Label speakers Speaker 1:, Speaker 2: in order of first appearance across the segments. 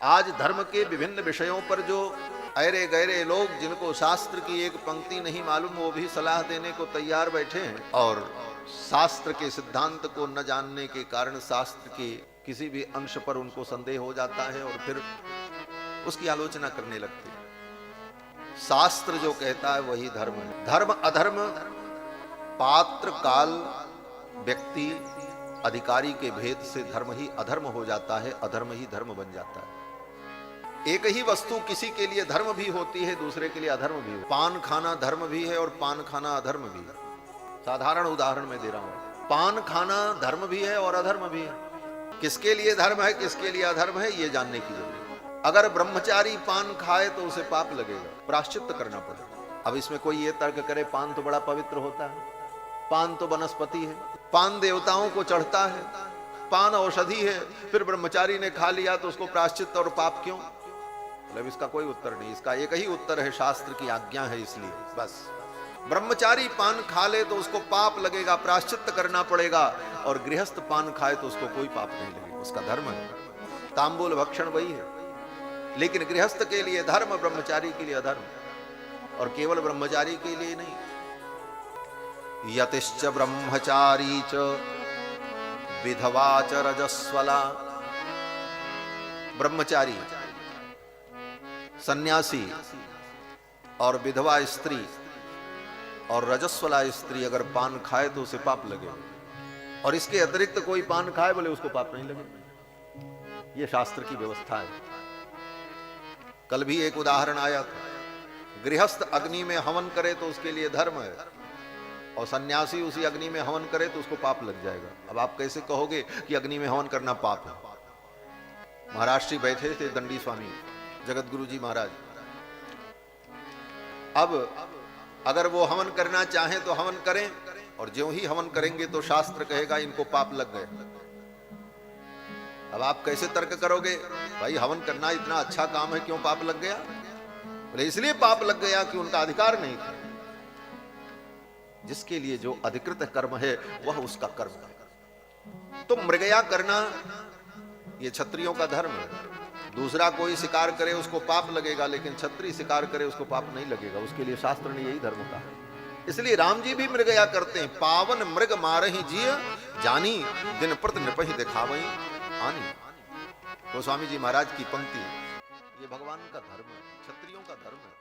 Speaker 1: आज धर्म के विभिन्न विषयों पर जो अरे गहरे लोग, जिनको शास्त्र की एक पंक्ति नहीं मालूम, वो भी सलाह देने को तैयार बैठे हैं। और शास्त्र के सिद्धांत को न जानने के कारण शास्त्र के किसी भी अंश पर उनको संदेह हो जाता है और फिर उसकी आलोचना करने लगते हैं। शास्त्र जो कहता है वही धर्म है। धर्म अधर्म पात्र काल व्यक्ति अधिकारी के भेद से धर्म ही अधर्म हो जाता है, अधर्म ही धर्म बन जाता है। एक ही वस्तु किसी के लिए धर्म भी होती है, दूसरे के लिए अधर्म भी। पान खाना धर्म भी है और पान खाना अधर्म भी है। साधारण उदाहरण मैं दे रहा हूं। पान खाना धर्म भी है और अधर्म भी है। किसके लिए धर्म है, किसके लिए अधर्म है, ये जानने की जरूरत है। अगर ब्रह्मचारी पान खाए तो उसे पाप लगेगा, प्रायश्चित करना पड़ेगा। अब इसमें कोई ये तर्क करे पान तो बड़ा पवित्र होता है, पान तो वनस्पति है, पान देवताओं को चढ़ता है, पान औषधि है, फिर ब्रह्मचारी ने खा लिया तो उसको प्रायश्चित और पाप क्यों? मतलब इसका कोई उत्तर नहीं। इसका एक ही उत्तर है, शास्त्र की आज्ञा है इसलिए बस। ब्रह्मचारी पान खा ले तो उसको पाप लगेगा, प्रायश्चित करना पड़ेगा, और गृहस्थ पान खाए तो उसको कोई पाप नहीं लगेगा, उसका धर्म है। तांबूल भक्षण वही है, लेकिन गृहस्थ के लिए धर्म, ब्रह्मचारी के लिए अधर्म। और केवल ब्रह्मचारी के लिए नहीं, यतिश्च ब्रह्मचारी च विधवा च रजस्वला। ब्रह्मचारी, सन्यासी और विधवा स्त्री और रजस्वला स्त्री अगर पान खाए तो उसे पाप लगे, और इसके अतिरिक्त कोई पान खाए बोले उसको पाप नहीं लगे। ये शास्त्र की व्यवस्था है। कल भी एक उदाहरण आया था। गृहस्थ अग्नि में हवन करे तो उसके लिए धर्म है, और सन्यासी उसी अग्नि में हवन करे तो उसको पाप लग जाएगा। अब आप कैसे कहोगे कि अग्नि में हवन करना पाप है? महाराष्ट्री बैठे थे दंडी स्वामी जगत गुरु जी महाराज। अब अगर वो हवन करना चाहें तो हवन करें, और ज्यों ही हवन करेंगे तो शास्त्र कहेगा इनको पाप लग गए। अब आप कैसे तर्क करोगे, भाई हवन करना इतना अच्छा काम है, क्यों पाप लग गया? बोले इसलिए पाप लग गया कि उनका अधिकार नहीं था। जिसके लिए जो अधिकृत कर्म है वह उसका कर्म है। तो मृगया करना ये क्षत्रियों का धर्म है। दूसरा कोई शिकार करे उसको पाप लगेगा, लेकिन क्षत्रिय शिकार करे उसको पाप नहीं लगेगा। उसके लिए शास्त्र ने यही धर्म कहा। इसलिए राम जी भी मृगया करते हैं। पावन मृग मारहि जिय जानी, दिन प्रति नृपहि दिखावई आनी। गोस्वामी जी महाराज की पंक्ति, ये भगवान का धर्म है, क्षत्रियों का धर्म है।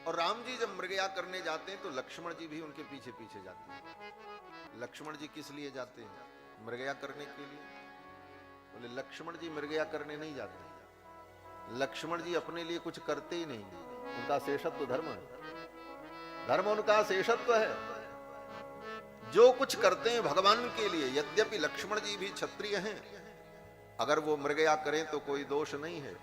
Speaker 1: और राम जी जब मृगया करने जाते हैं तो लक्ष्मण जी भी उनके पीछे पीछे जाते हैं। लक्ष्मण जी किस लिए जाते हैं? मृगया करने के लिए। बोले लक्ष्मण जी मृगया करने नहीं जाते। लक्ष्मण जी अपने लिए कुछ करते ही नहीं, उनका शेषत्व धर्म है। धर्म उनका शेषत्व है। जो कुछ करते हैं भगवान के लिए। यद्यपि लक्ष्मण जी भी क्षत्रिय हैं, अगर वो मृगया करें तो कोई दोष नहीं है,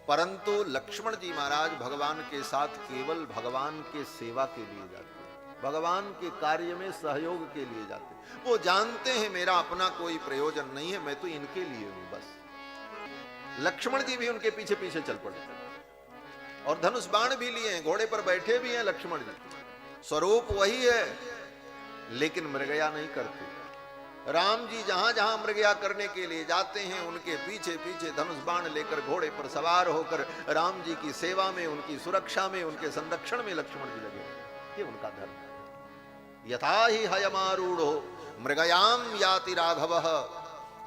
Speaker 1: परंतु लक्ष्मण जी महाराज भगवान के साथ केवल भगवान के सेवा के लिए जाते हैं, भगवान के कार्य में सहयोग के लिए जाते हैं। वो जानते हैं मेरा अपना कोई प्रयोजन नहीं है, मैं तो इनके लिए हूं बस। लक्ष्मण जी भी उनके पीछे पीछे चल पड़े, और धनुष बाण भी लिए हैं, घोड़े पर बैठे भी हैं लक्ष्मण जी। स्वरूप वही है, लेकिन मृगया नहीं करते। राम जी जहां जहां मृगया करने के लिए जाते हैं, उनके पीछे पीछे धनुष बाण लेकर घोड़े पर सवार होकर राम जी की सेवा में, उनकी सुरक्षा में, उनके संरक्षण में लक्ष्मण जी लगे। ये उनका धर्म है। यथा ही हयमारूढ़ो मृगयाम याति राघवः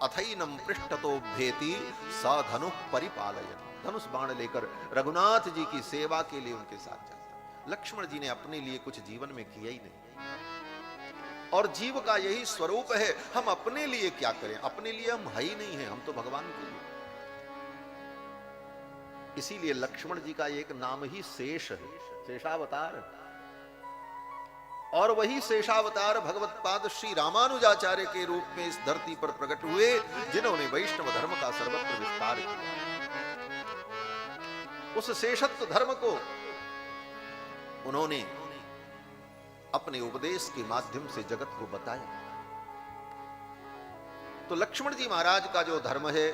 Speaker 1: अथैनम पृष्ठतो भेति स धनु परिपालयन्। धनुष बाण लेकर रघुनाथ जी की सेवा के लिए उनके साथ जाते। लक्ष्मण जी ने अपने लिए कुछ जीवन में किया ही नहीं, और जीव का यही स्वरूप है। हम अपने लिए क्या करें? अपने लिए हम है ही नहीं है, हम तो भगवान के लिए। इसीलिए लक्ष्मण जी का एक नाम ही शेष है, शेषावतार। और वही शेषावतार भगवत पाद श्री रामानुजाचार्य के रूप में इस धरती पर प्रकट हुए, जिन्होंने वैष्णव धर्म का सर्वत्र विस्तार किया। उस शेषत्व धर्म को उन्होंने अपने उपदेश के माध्यम से जगत को बताया। तो लक्ष्मण जी महाराज का जो धर्म है,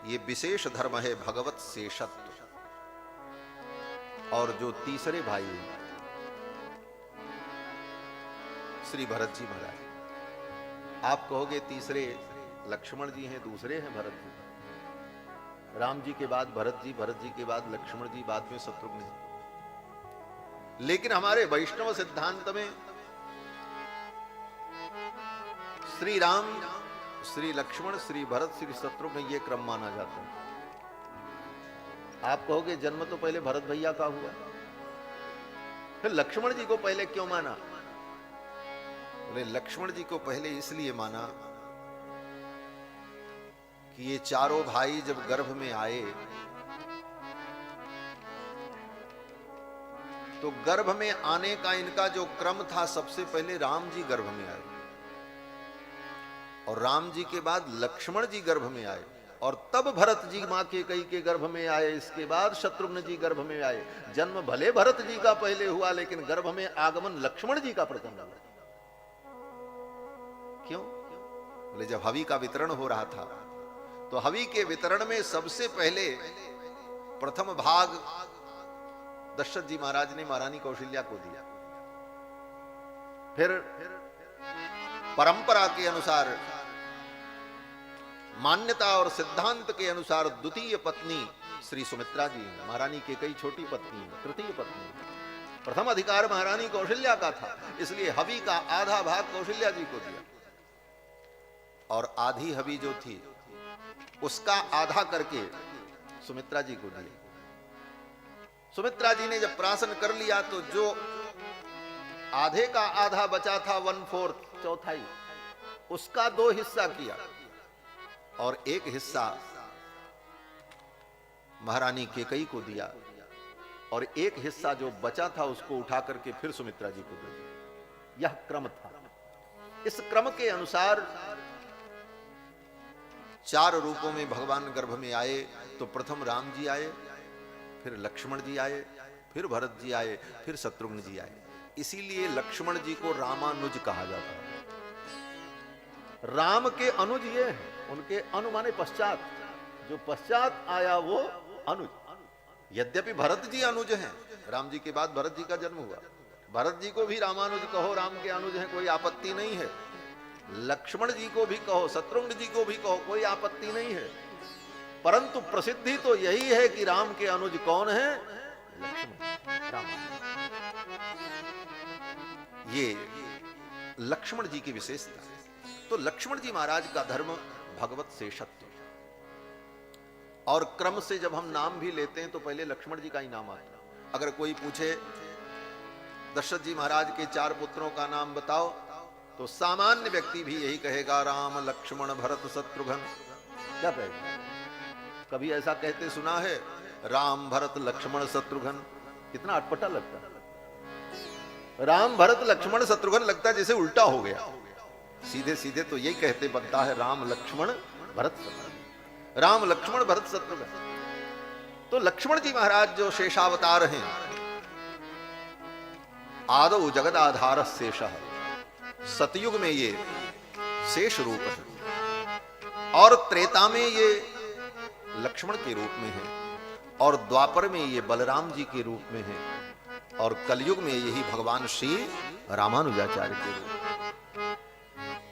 Speaker 1: ये विशेष धर्म है, भगवत शेषत्व। और जो तीसरे भाई हैं श्री भरत जी महाराज, आप कहोगे तीसरे लक्ष्मण जी हैं, दूसरे हैं भरत जी। राम जी के बाद भरत जी के बाद लक्ष्मण जी, बाद में शत्रुघ्न जी। लेकिन हमारे वैष्णव सिद्धांत में श्री राम, श्री लक्ष्मण, श्री भरत, श्री शत्रुघ्न ये क्रम माना जाता है। आप कहोगे जन्म तो पहले भरत भैया का हुआ, फिर लक्ष्मण जी को पहले क्यों माना? बोले लक्ष्मण जी को पहले इसलिए माना कि ये चारों भाई जब गर्भ में आए तो गर्भ में आने का इनका जो क्रम था, सबसे पहले राम जी गर्भ में आए और राम जी के बाद लक्ष्मण जी गर्भ में आए और तब भरत जी मां के कई के गर्भ में आए। इसके बाद शत्रुघ्न जी गर्भ में आए। जन्म भले भरत जी का पहले हुआ, लेकिन गर्भ में आगमन लक्ष्मण जी का प्रथम हुआ। क्यों? बोले जब हवि का वितरण हो रहा था तो हवि के वितरण में सबसे पहले प्रथम भाग दशरथ जी महाराज ने महारानी कौशल्या को दिया। फिर परंपरा के अनुसार, मान्यता और सिद्धांत के अनुसार द्वितीय पत्नी श्री सुमित्रा जी, महारानी के कई छोटी पत्नी, तृतीय पत्नी। प्रथम अधिकार महारानी कौशल्या का था, इसलिए हवि का आधा भाग कौशल्या जी को दिया और आधी हवि जो थी उसका आधा करके सुमित्रा जी को दिया। सुमित्रा जी ने जब प्राशन कर लिया तो जो आधे का आधा बचा था, 1/4, चौथाई, उसका 2 हिस्सा किया और 1 हिस्सा महारानी केकई को दिया और 1 हिस्सा जो बचा था उसको उठा करके फिर सुमित्रा जी को दे दिया। यह क्रम था। इस क्रम के अनुसार 4 रूपों में भगवान गर्भ में आए तो प्रथम राम जी आए, फिर लक्ष्मण जी आए, फिर भरत जी आए, फिर शत्रुघ्न जी आए। इसीलिए लक्ष्मण जी को रामानुज कहा जाता है। राम के अनुज ये हैं, उनके अनु माने पश्चात, जो पश्चात आया वो अनुज। यद्यपि भरत जी अनुज हैं, राम जी के बाद भरत जी का जन्म हुआ, भरत जी को भी रामानुज कहो, राम के अनुज हैं, कोई आपत्ति नहीं है। लक्ष्मण जी को भी कहो, शत्रुघ्न जी को भी कहो, कोई आपत्ति नहीं है। परंतु प्रसिद्धि तो यही है कि राम के अनुज कौन है? लक्ष्मण, राम। ये लक्ष्मण जी की विशेषता है। तो लक्ष्मण जी महाराज का धर्म भगवत शेषत्व, और क्रम से जब हम नाम भी लेते हैं तो पहले लक्ष्मण जी का ही नाम आता है। अगर कोई पूछे दशरथ जी महाराज के 4 पुत्रों का नाम बताओ तो सामान्य व्यक्ति भी यही कहेगा, राम लक्ष्मण भरत शत्रुघ्न। क्या कहेगा? कभी ऐसा कहते सुना है? राम भरत लक्ष्मण शत्रुघ्न। कितना अटपटा लगता है। राम भरत लक्ष्मण शत्रुघ्न लगता है जैसे उल्टा हो गया। सीधे सीधे तो यही कहते बनता है, राम लक्ष्मण भरत शत्रुघ्न, राम लक्ष्मण भरत शत्रुघ्न। तो लक्ष्मण जी महाराज जो शेषावतार हैं, आदौ जगदाधार शेषः, सतयुग में ये शेष रूप है और त्रेता में ये लक्ष्मण के रूप में है और द्वापर में ये बलराम जी के रूप में है और कलयुग में यही भगवान श्री रामानुजाचार्य के रूप में।